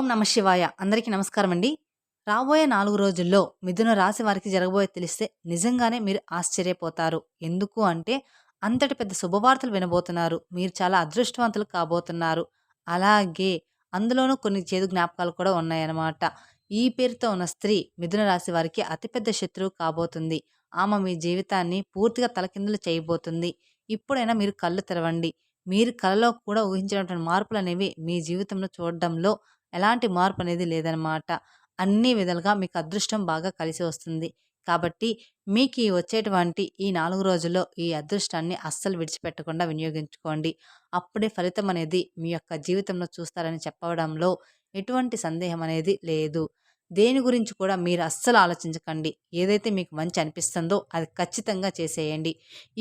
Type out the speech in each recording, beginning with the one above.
ఓం నమ శివాయ. అందరికీ నమస్కారం అండి. రాబోయే 4 రోజుల్లో మిథున రాశి వారికి జరగబోయేది తెలిస్తే నిజంగానే మీరు ఆశ్చర్యపోతారు. ఎందుకు అంటే అంతటి పెద్ద శుభవార్తలు వినబోతున్నారు. మీరు చాలా అదృష్టవంతులు కాబోతున్నారు. అలాగే అందులోనూ కొన్ని చేదు జ్ఞాపకాలు కూడా ఉన్నాయన్నమాట. ఈ పేరుతో ఉన్న స్త్రీ మిథున రాశి వారికి అతిపెద్ద శత్రువు కాబోతుంది. ఆమె మీ జీవితాన్ని పూర్తిగా తలకిందులు చేయబోతుంది. ఇప్పుడైనా మీరు కళ్ళు తెరవండి. మీరు కలలో కూడా ఊహించినటువంటి మార్పులనేవి మీ జీవితంలో చూడడంలో ఎలాంటి మార్పనేది లేదనమాట. అన్ని విధాలుగా మీకు అదృష్టం బాగా కలిసి వస్తుంది. కాబట్టి మీకీ వచ్చేటువంటి ఈ 4 రోజుల్లో ఈ అదృష్టాన్ని అస్సలు విడిచిపెట్టకుండా వినియోగించుకోండి. అప్పుడే ఫలితం అనేది మీ యొక్క జీవితంలో చూస్తారని చెప్పడంలో ఎటువంటి సందేహం అనేది లేదు. దేని గురించి కూడా మీరు అస్సలు ఆలోచించకండి. ఏదైతే మీకు మంచి అనిపిస్తుందో అది ఖచ్చితంగా చేసేయండి.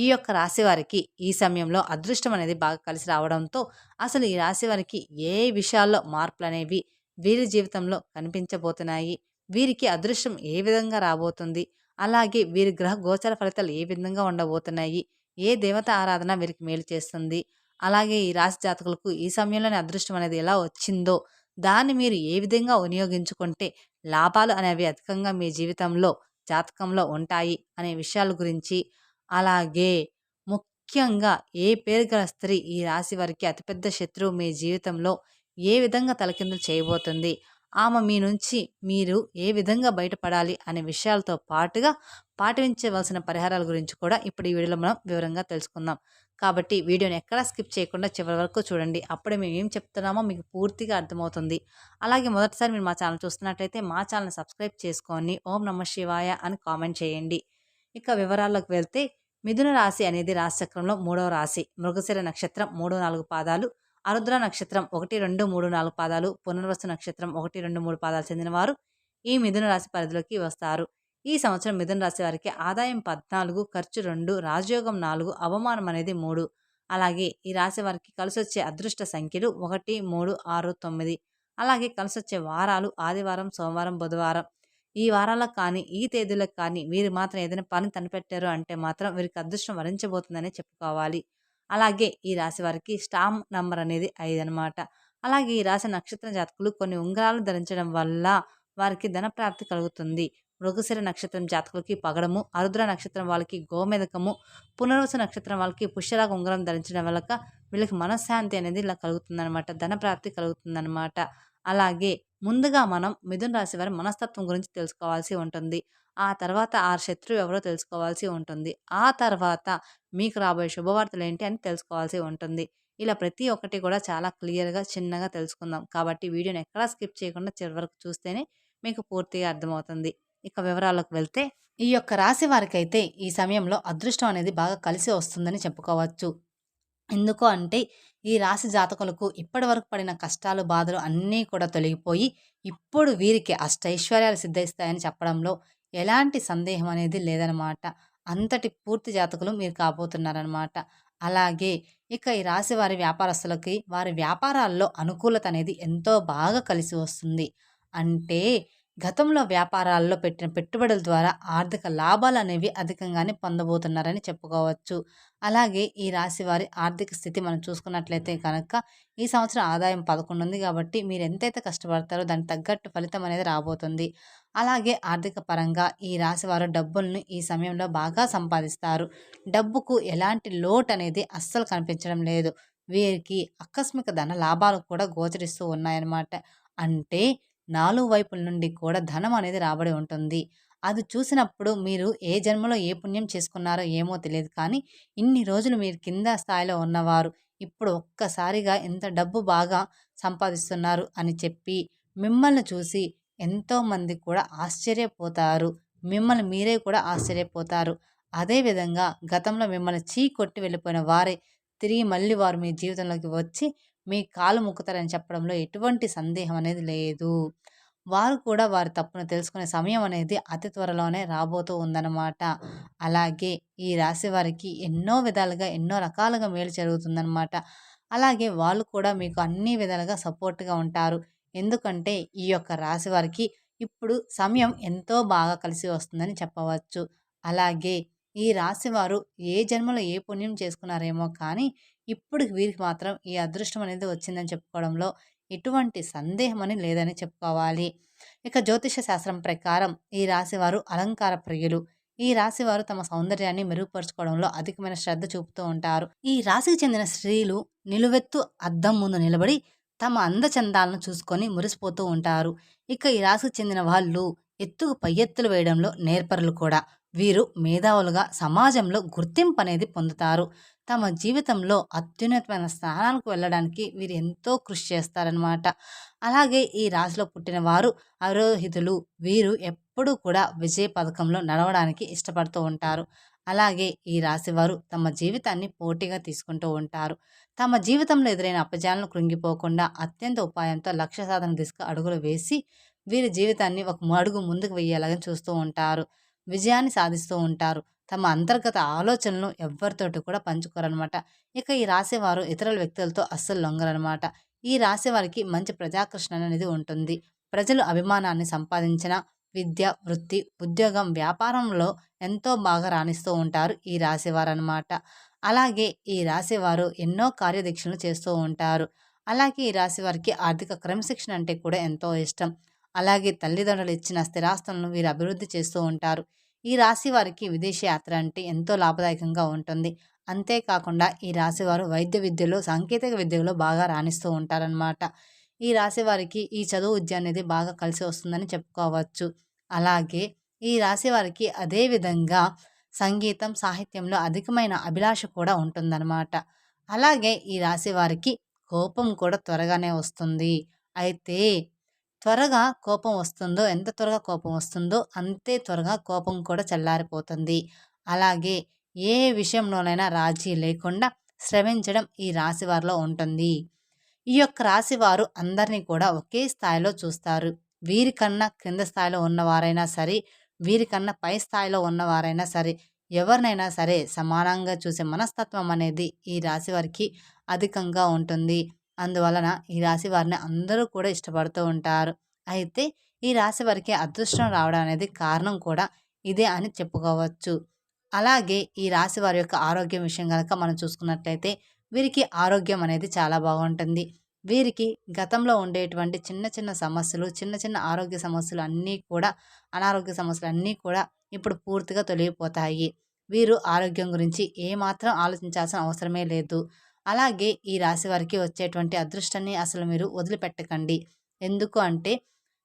ఈ యొక్క రాశి వారికి ఈ సమయంలో అదృష్టం అనేది బాగా కలిసి రావడంతో అసలు ఈ రాశి వారికి ఏ విషయాల్లో మార్పులనేవి వీరి జీవితంలో కనిపించబోతున్నాయి. వీరికి అదృష్టం ఏ విధంగా రాబోతుంది? అలాగే వీరి గ్రహ గోచర ఫలితాలు ఏ విధంగా ఉండబోతున్నాయి? ఏ దేవత ఆరాధన వీరికి మేలు చేస్తుంది? అలాగే ఈ రాశి జాతకులకు ఈ సమయంలోనే అదృష్టం అనేది ఎలా వచ్చిందో, దాన్ని మీరు ఏ విధంగా వినియోగించుకుంటే లాభాలు అనేవి అధికంగా మీ జీవితంలో, జాతకంలో ఉంటాయి అనే విషయాల గురించి, అలాగే ముఖ్యంగా ఏ పేరు గల స్త్రీ ఈ రాశి వారికి అతిపెద్ద శత్రువు మీ జీవితంలో ఏ విధంగా తలకిందులు చేయబోతుంది? ఆమె మీ నుంచి మీరు ఏ విధంగా బయటపడాలి అనే విషయాలతో పాటుగా పాటించవలసిన పరిహారాల గురించి కూడా ఇప్పుడు ఈ వీడియోలో మనం వివరంగా తెలుసుకుందాం. కాబట్టి వీడియోని ఎక్కడా స్కిప్ చేయకుండా చివరి వరకు చూడండి. అప్పుడే మేము ఏం చెప్తున్నామో మీకు పూర్తిగా అర్థమవుతుంది. అలాగే మొదటిసారి మీరు మా ఛానల్ చూస్తున్నట్లయితే మా ఛానల్‌ని సబ్స్క్రైబ్ చేసుకొని ఓం నమః శివాయ అని కామెంట్ చేయండి. ఇక వివరాల్లోకి వెళ్తే మిథున రాశి అనేది రాశిచక్రంలో 3వ రాశి. మృగశిర నక్షత్రం 3, 4 పాదాలు, ఆరుద్ర నక్షత్రం 1, 2, 3, 4 పాదాలు, పునర్వసు నక్షత్రం 1, 2, 3 పాదాలు చెందినవారు ఈ మిథున రాశి పరిధిలోకి వస్తారు. ఈ సంవత్సరం మిథున రాశి వారికి ఆదాయం 14, ఖర్చు 2, రాజయోగం 4, అవమానం అనేది 3. అలాగే ఈ రాశి వారికి కలిసొచ్చే అదృష్ట సంఖ్యలు 1, 3, 6, 9. అలాగే కలిసొచ్చే వారాలు ఆదివారం, సోమవారం, బుధవారం. ఈ వారాలకు కానీ, ఈ తేదీలకు కానీ వీరు మాత్రం ఏదైనా పని తలపెట్టారు అంటే మాత్రం వీరికి అదృష్టం వరించబోతుందనే చెప్పుకోవాలి. అలాగే ఈ రాశి వారికి స్టామ్ నంబర్ అనేది 5 అనమాట. అలాగే ఈ రాశి నక్షత్ర జాతకులు కొన్ని ఉంగరాలు ధరించడం వల్ల వారికి ధనప్రాప్తి కలుగుతుంది. మృగశిర నక్షత్రం జాతకులకి పగడము, ఆరుద్ర నక్షత్రం వాళ్ళకి గోమేదకము, పునర్వసు నక్షత్రం వాళ్ళకి పుష్యరాగ ఉంగరం ధరించడం వల్ల వీళ్ళకి మనశ్శాంతి అనేది ఇలా కలుగుతుందనమాట. ధనప్రాప్తి కలుగుతుందనమాట. అలాగే ముందుగా మనం మిథున రాశి వారి మనస్తత్వం గురించి తెలుసుకోవాల్సి ఉంటుంది. ఆ తర్వాత ఆ శత్రువు ఎవరో తెలుసుకోవాల్సి ఉంటుంది. ఆ తర్వాత మీకు రాబోయే శుభవార్తలేంటి అని తెలుసుకోవాల్సి ఉంటుంది. ఇలా ప్రతి ఒక్కటి కూడా చాలా క్లియర్‌గా, చిన్నగా తెలుసుకుందాం. కాబట్టి వీడియోని ఎక్కడా స్కిప్ చేయకుండా చివరి వరకు చూస్తేనే మీకు పూర్తిగా అర్థమవుతుంది. ఇక వివరాల్లోకి వెళ్తే ఈ యొక్క రాశి వారికైతే ఈ సమయంలో అదృష్టం అనేది బాగా కలిసి వస్తుందని చెప్పుకోవచ్చు. ఎందుకు అంటే ఈ రాశి జాతకులకు ఇప్పటివరకు పడిన కష్టాలు, బాధలు అన్నీ కూడా తొలగిపోయి ఇప్పుడు వీరికి అష్టైశ్వర్యాలు సిద్ధిస్తాయని చెప్పడంలో ఎలాంటి సందేహం అనేది లేదనమాట. అంతటి పూర్తి జాతకులు మీరు కాబోతున్నారనమాట. అలాగే ఇక ఈ రాశి వారి వ్యాపారస్తులకి వారి వ్యాపారాల్లో అనుకూలత అనేది ఎంతో బాగా కలిసి వస్తుంది. అంటే గతంలో వ్యాపారాల్లో పెట్టిన పెట్టుబడుల ద్వారా ఆర్థిక లాభాలనేవి అధికంగానే పొందబోతున్నారని చెప్పుకోవచ్చు. అలాగే ఈ రాశి వారి ఆర్థిక స్థితి మనం చూసుకున్నట్లయితే కనుక ఈ సంవత్సరం ఆదాయం 11 ఉంది కాబట్టి మీరు ఎంతైతే కష్టపడతారో దానికి తగ్గట్టు ఫలితం అనేది రాబోతుంది. అలాగే ఆర్థిక పరంగా ఈ రాశి వారు డబ్బుల్ని ఈ సమయంలో బాగా సంపాదిస్తారు. డబ్బుకు ఎలాంటి లోటు అనేది అస్సలు కనిపించడం లేదు. వీరికి ఆకస్మిక ధన లాభాలు కూడా గోచరిస్తూ ఉన్నాయన్నమాట. అంటే 4 వైపుల నుండి కూడా ధనం అనేది రాబడి ఉంటుంది. అది చూసినప్పుడు మీరు ఏ జన్మలో ఏ పుణ్యం చేసుకున్నారో ఏమో తెలియదు కానీ, ఇన్ని రోజులు మీరు కింద స్థాయిలో ఉన్నవారు ఇప్పుడు ఒక్కసారిగా ఇంత డబ్బు బాగా సంపాదిస్తున్నారు అని చెప్పి మిమ్మల్ని చూసి ఎంతోమంది కూడా ఆశ్చర్యపోతారు. మిమ్మల్ని మీరే కూడా ఆశ్చర్యపోతారు. అదేవిధంగా గతంలో మిమ్మల్ని కొట్టి వెళ్ళిపోయిన వారే తిరిగి మళ్ళీ వారు మీ జీవితంలోకి వచ్చి మీ కాళ్ళు మొక్కుతారని చెప్పడంలో ఎటువంటి సందేహం అనేది లేదు. వారు కూడా వారి తప్పును తెలుసుకునే సమయం అనేది అతి త్వరలోనే రాబోతూ ఉందన్నమాట. అలాగే ఈ రాశి వారికి ఎన్నో విధాలుగా, ఎన్నో రకాలుగా మేలు జరుగుతుందన్నమాట. అలాగే వాళ్ళు కూడా మీకు అన్ని విధాలుగా సపోర్ట్‌గా ఉంటారు. ఎందుకంటే ఈ యొక్క రాశి వారికి ఇప్పుడు సమయం ఎంతో బాగా కలిసి వస్తుందని చెప్పవచ్చు. అలాగే ఈ రాశివారు ఏ జన్మలో ఏ పుణ్యం చేసుకున్నారేమో కానీ ఇప్పుడు వీరికి మాత్రం ఈ అదృష్టం అనేది వచ్చిందని చెప్పుకోవడంలో ఎటువంటి సందేహం అని లేదని చెప్పుకోవాలి. ఇక జ్యోతిష శాస్త్రం ప్రకారం ఈ రాశివారు అలంకార ప్రియులు. ఈ రాశివారు తమ సౌందర్యాన్ని మెరుగుపరుచుకోవడంలో అధికమైన శ్రద్ధ చూపుతూ ఉంటారు. ఈ రాశికి చెందిన స్త్రీలు నిలువెత్తు అద్దం ముందు నిలబడి తమ అందచందాలను చూసుకొని మురిసిపోతూ ఉంటారు. ఇక ఈ రాశికి చెందిన వాళ్ళు ఎత్తుకు పై ఎత్తులు వేయడంలో నేర్పరులు కూడా. వీరు మేధావులుగా సమాజంలో గుర్తింపు అనేది పొందుతారు. తమ జీవితంలో అత్యున్నతమైన స్థానాలకు వెళ్ళడానికి వీరు ఎంతో కృషి చేస్తారనమాట. అలాగే ఈ రాశిలో పుట్టిన వారు అరోహితులు. వీరు ఎప్పుడూ కూడా విజయ పథకంలో నడవడానికి ఇష్టపడుతూ ఉంటారు. అలాగే ఈ రాశి వారు తమ జీవితాన్ని పోటీగా తీసుకుంటూ ఉంటారు. తమ జీవితంలో ఎదురైన అపజయాలను కృంగిపోకుండా అత్యంత ఉపాయంతో లక్ష్య సాధన దిశగా అడుగులు వేసి వీరి జీవితాన్ని ఒక అడుగు ముందుకు వెయ్యేలాగా చూస్తూ ఉంటారు. విజయాన్ని సాధిస్తూ ఉంటారు. తమ అంతర్గత ఆలోచనలను ఎవ్వరితోటి కూడా పంచుకోరనమాట. ఇక ఈ రాసేవారు ఇతరుల వ్యక్తులతో అస్సలు లొంగరనమాట. ఈ రాశి వారికి మంచి ప్రజాకర్షణ అనేది ఉంటుంది. ప్రజలు అభిమానాన్ని సంపాదించిన విద్య, వృత్తి, ఉద్యోగం, వ్యాపారంలో ఎంతో బాగా రాణిస్తూ ఉంటారు ఈ రాశివారనమాట. అలాగే ఈ రాశివారు ఎన్నో కార్యదీక్షలు చేస్తూ ఉంటారు. అలాగే ఈ రాశి వారికి ఆర్థిక క్రమశిక్షణ అంటే కూడా ఎంతో ఇష్టం. అలాగే తల్లిదండ్రులు ఇచ్చిన స్థిరాస్తులను వీరు అభివృద్ధి చేస్తూ ఉంటారు. ఈ రాశి వారికి విదేశీ యాత్ర అంటే ఎంతో లాభదాయకంగా ఉంటుంది. అంతేకాకుండా ఈ రాశివారు వైద్య విద్యలో, సాంకేతిక విద్యలో బాగా రాణిస్తూ ఉంటారనమాట. ఈ రాశి వారికి ఈ చదువు విద్య అనేది బాగా కలిసి వస్తుందని చెప్పుకోవచ్చు. అలాగే ఈ రాశి వారికి అదే విధంగా సంగీతం, సాహిత్యంలో అధికమైన అభిలాష కూడా ఉంటుందన్నమాట. అలాగే ఈ రాశి వారికి కోపం కూడా త్వరగానే వస్తుంది. అయితే త్వరగా కోపం వస్తుందో, ఎంత త్వరగా కోపం వస్తుందో అంతే త్వరగా కోపం కూడా చల్లారిపోతుంది. అలాగే ఏ విషయంలోనైనా రాజీ లేకుండా శ్రమించడం ఈ రాశి వారిలో ఉంటుంది. ఈ యొక్క రాశి వారు అందరినీ కూడా ఒకే స్థాయిలో చూస్తారు. వీరికన్నా క్రింద స్థాయిలో ఉన్నవారైనా సరే, వీరికన్నా పై స్థాయిలో ఉన్నవారైనా సరే, ఎవరినైనా సరే సమానంగా చూసే మనస్తత్వం అనేది ఈ రాశి వారికి అధికంగా ఉంటుంది. అందువలన ఈ రాశి వారిని అందరూ కూడా ఇష్టపడుతూ ఉంటారు. అయితే ఈ రాశి వారికి అదృష్టం రావడం అనేది కారణం కూడా ఇదే అని చెప్పుకోవచ్చు. అలాగే ఈ రాశి వారి యొక్క ఆరోగ్యం విషయం గనక మనం చూసుకున్నట్లయితే వీరికి ఆరోగ్యం అనేది చాలా బాగుంటుంది. వీరికి గతంలో ఉండేటువంటి చిన్న చిన్న సమస్యలు, చిన్న చిన్న ఆరోగ్య సమస్యలు అన్నీ కూడా, అనారోగ్య సమస్యలు అన్నీ కూడా ఇప్పుడు పూర్తిగా తొలగిపోతాయి. వీరు ఆరోగ్యం గురించి ఏమాత్రం ఆలోచించాల్సిన అవసరమే లేదు. అలాగే ఈ రాశి వారికి వచ్చేటువంటి అదృష్టాన్ని అసలు మీరు వదిలిపెట్టకండి. ఎందుకు అంటే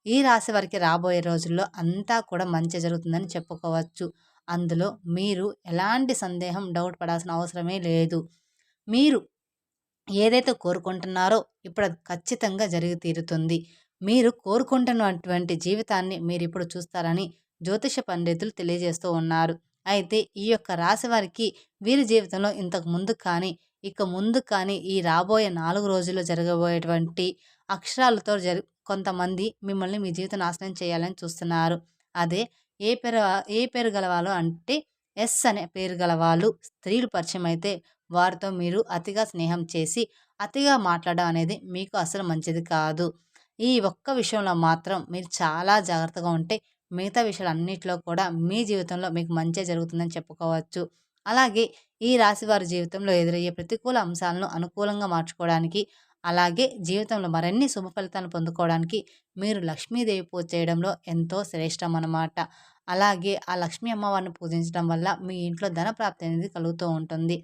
ఈ రాశి వారికి రాబోయే రోజుల్లో అంతా కూడా మంచి జరుగుతుందని చెప్పుకోవచ్చు. అందులో మీరు ఎలాంటి సందేహం, డౌట్ పడాల్సిన అవసరమే లేదు. మీరు ఏదైతే కోరుకుంటున్నారో ఇప్పుడు అది ఖచ్చితంగా జరిగి తీరుతుంది. మీరు కోరుకుంటున్నటువంటి జీవితాన్ని మీరిప్పుడు చూస్తారని జ్యోతిష పండితులు తెలియజేస్తూ ఉన్నారు. అయితే ఈ యొక్క రాశి వారికి వీరి జీవితంలో ఇంతకు ముందు కానీ, ఇక ముందు కానీ ఈ రాబోయే 4 రోజుల్లో జరగబోయేటువంటి అక్షరాలతో కొంతమంది మిమ్మల్ని మీ జీవితం నాశనం చేయాలని చూస్తున్నారు. అదే ఏ పేరు ఏ పేరు గలవాళ్ళు అంటే ఎస్ అనే పేరు గలవాళ్ళు స్త్రీలు పరిచయం అయితే వారితో మీరు అతిగా స్నేహం చేసి, అతిగా మాట్లాడడం అనేది మీకు అసలు మంచిది కాదు. ఈ ఒక్క విషయంలో మాత్రం మీరు చాలా జాగ్రత్తగా ఉంటే మిగతా విషయాలన్నిటిలో కూడా మీ జీవితంలో మీకు మంచే జరుగుతుందని చెప్పుకోవచ్చు. అలాగే ఈ రాశి వారి జీవితంలో ఎదురయ్యే ప్రతికూల అంశాలను అనుకూలంగా మార్చుకోవడానికి, అలాగే జీవితంలో మరిన్ని శుభ ఫలితాలను పొందుకోవడానికి మీరు లక్ష్మీదేవి పూజ చేయడంలో ఎంతో శ్రేష్టం అన్నమాట. అలాగే ఆ లక్ష్మీ అమ్మవారిని పూజించడం వల్ల మీ ఇంట్లో ధన ప్రాప్తి అనేది కలుగుతూ ఉంటుంది.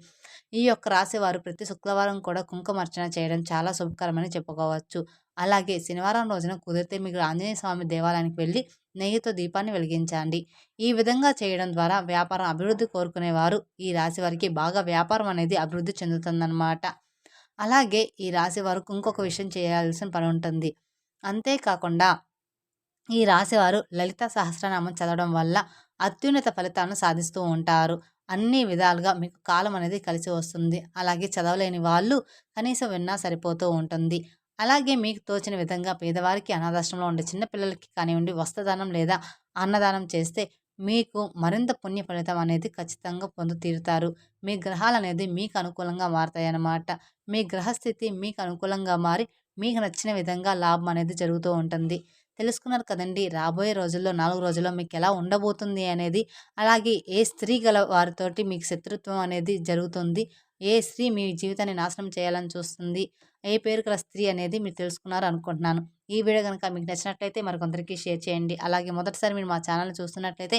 ఈ యొక్క రాశి వారు ప్రతి శుక్రవారం కూడా కుంకుమార్చన చేయడం చాలా శుభకరమని చెప్పుకోవచ్చు. అలాగే శనివారం రోజున కుదిరితే మీకు ఆంజనేయ స్వామి దేవాలయానికి వెళ్ళి నెయ్యితో దీపాన్ని వెలిగించండి. ఈ విధంగా చేయడం ద్వారా వ్యాపారం అభివృద్ధి కోరుకునేవారు ఈ రాశి వారికి బాగా వ్యాపారం అనేది అభివృద్ధి చెందుతుందన్నమాట. అలాగే ఈ రాశి వారికి ఇంకొక విషయం చేయాల్సిన పని ఉంటుంది. అంతేకాకుండా ఈ రాశివారు లలిత సహస్రనామం చదవడం వల్ల అత్యున్నత ఫలితాలను సాధిస్తూ ఉంటారు. అన్ని విధాలుగా మీకు కాలం అనేది కలిసి వస్తుంది. అలాగే చదవలేని వాళ్ళు కనీసం విన్నా సరిపోతూ ఉంటుంది. అలాగే మీకు తోచిన విధంగా పేదవారికి, అనాథాశ్రమంలో ఉండే చిన్న పిల్లలకి కానివ్వండి, వస్త్రదానం లేదా అన్నదానం చేస్తే మీకు మరింత పుణ్య ఫలితం అనేది ఖచ్చితంగా పొందుతీరుతారు. మీ గ్రహాలనేది మీకు అనుకూలంగా మారతాయన్నమాట. మీ గ్రహస్థితి మీకు అనుకూలంగా మారి మీకు నచ్చిన విధంగా లాభం అనేది జరుగుతూ ఉంటుంది. తెలుసుకున్నారు కదండి. రాబోయే రోజుల్లో 4 రోజుల్లో మీకు ఎలా ఉండబోతుంది అనేది, అలాగే ఏ స్త్రీ గల వారితోటి మీకు శత్రుత్వం అనేది జరుగుతుంది, ఏ స్త్రీ మీ జీవితాన్ని నాశనం చేయాలని చూస్తుంది, ఏ పేరు గల స్త్రీ అనేది మీరు తెలుసుకున్నారు అనుకుంటున్నాను. ఈ వీడియో గనుక మీకు నచ్చినట్లయితే మరికొందరికి షేర్ చేయండి. అలాగే మొదటిసారి మీరు మా ఛానల్‌ని చూస్తున్నట్లయితే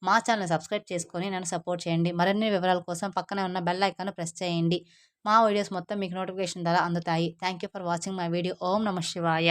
మా ఛానల్‌ని సబ్స్క్రైబ్ చేసుకొని నన్ను సపోర్ట్ చేయండి. మరిన్ని వివరాల కోసం పక్కనే ఉన్న బెల్ ఐకాన్‌ని ప్రెస్ చేయండి. మా వీడియోస్ మొత్తం మీకు నోటిఫికేషన్ ద్వారా అందుతాయి. Thank you for watching my video. ఓం నమః శివాయ.